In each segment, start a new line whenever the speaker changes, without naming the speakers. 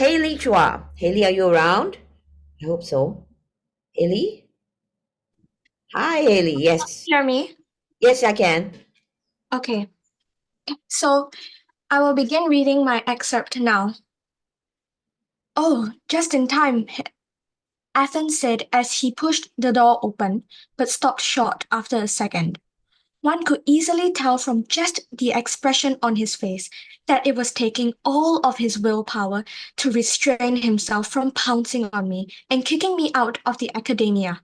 Haley Chua. Haley, are you around? I hope so. Haley? Hi, Haley. Yes.
Hear me?
Yes, I can.
Okay, so I will begin reading my excerpt now. Oh, just in time, Athens said as he pushed the door open, but stopped short after a second. One could easily tell from just the expression on his face that it was taking all of his willpower to restrain himself from pouncing on me and kicking me out of the academia.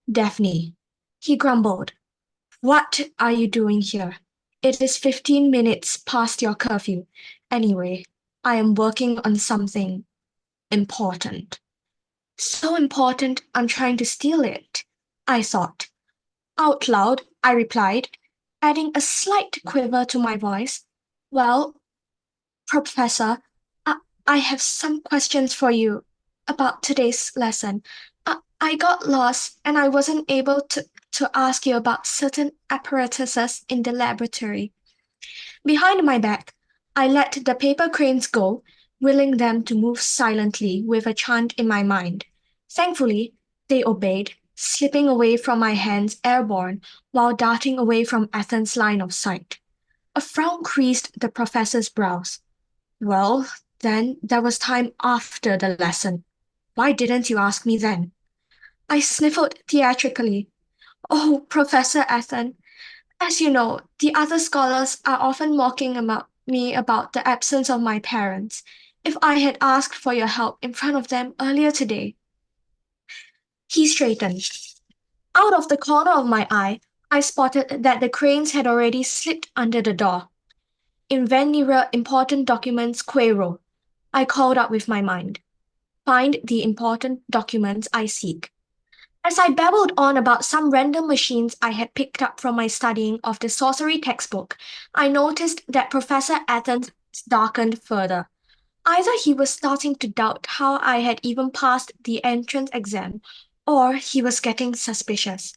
Daphne, he grumbled, what are you doing here? It is 15 minutes past your curfew. Anyway, I am working on something important. So important, I'm trying to steal it, I thought. Out loud, I replied, adding a slight quiver to my voice. Well, Professor, I have some questions for you about today's lesson. I got lost and I wasn't able to ask you about certain apparatuses in the laboratory. Behind my back, I let the paper cranes go, willing them to move silently with a chant in my mind. Thankfully, they obeyed, slipping away from my hands airborne while darting away from Athens' line of sight. A frown creased the professor's brows. Well, then there was time after the lesson. Why didn't you ask me then? I sniffled theatrically. Oh, Professor Athan, as you know, the other scholars are often mocking about me about the absence of my parents. If I had asked for your help in front of them earlier today. He straightened. Out of the corner of my eye, I spotted that the cranes had already slipped under the door. In Venera important documents quero, I called out with my mind. Find the important documents I seek. As I babbled on about some random machines I had picked up from my studying of the sorcery textbook, I noticed that Professor Athens darkened further. Either he was starting to doubt how I had even passed the entrance exam, or he was getting suspicious.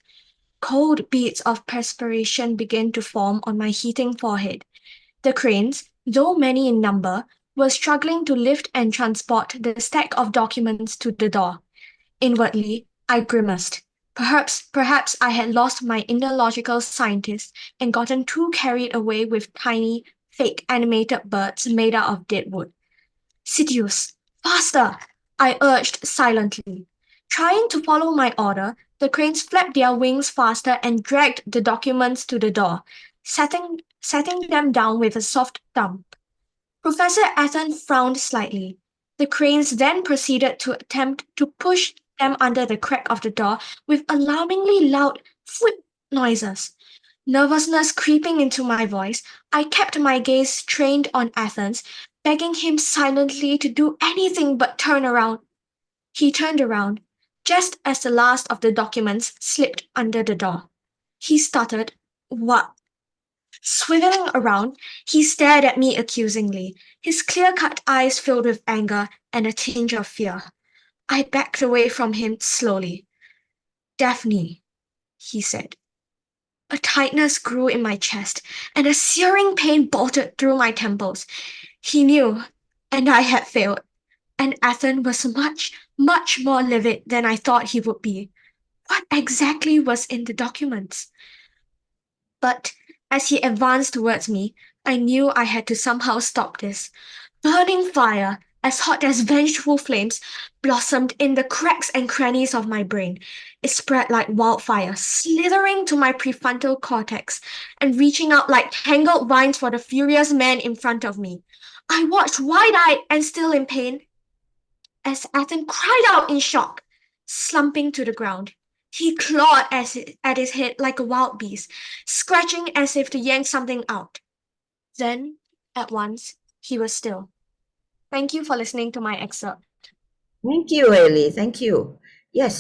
Cold beads of perspiration began to form on my heating forehead. The cranes, though many in number, were struggling to lift and transport the stack of documents to the door. Inwardly, I grimaced. Perhaps I had lost my inner logical scientist and gotten too carried away with tiny, fake animated birds made out of dead wood. Sidious, faster! I urged silently. Trying to follow my order, the cranes flapped their wings faster and dragged the documents to the door, setting them down with a soft thump. Professor Athan frowned slightly. The cranes then proceeded to attempt to push them under the crack of the door with alarmingly loud flip noises. Nervousness creeping into my voice, I kept my gaze trained on Athens, begging him silently to do anything but turn around. He turned around, just as the last of the documents slipped under the door. He stuttered, "What?" Swiveling around, he stared at me accusingly, his clear-cut eyes filled with anger and a tinge of fear. I backed away from him slowly. "Daphne," he said. A tightness grew in my chest, and a searing pain bolted through my temples. He knew, and I had failed, and Athen was much, much more livid than I thought he would be. What exactly was in the documents? But as he advanced towards me, I knew I had to somehow stop this. Burning fire, as hot as vengeful flames, blossomed in the cracks and crannies of my brain. It spread like wildfire, slithering to my prefrontal cortex and reaching out like tangled vines for the furious man in front of me. I watched wide-eyed and still in pain as Athen cried out in shock, slumping to the ground. He clawed at his head like a wild beast, scratching as if to yank something out. Then, at once, he was still. Thank you for listening to my excerpt.
Thank you, Haley. Thank you. Yes,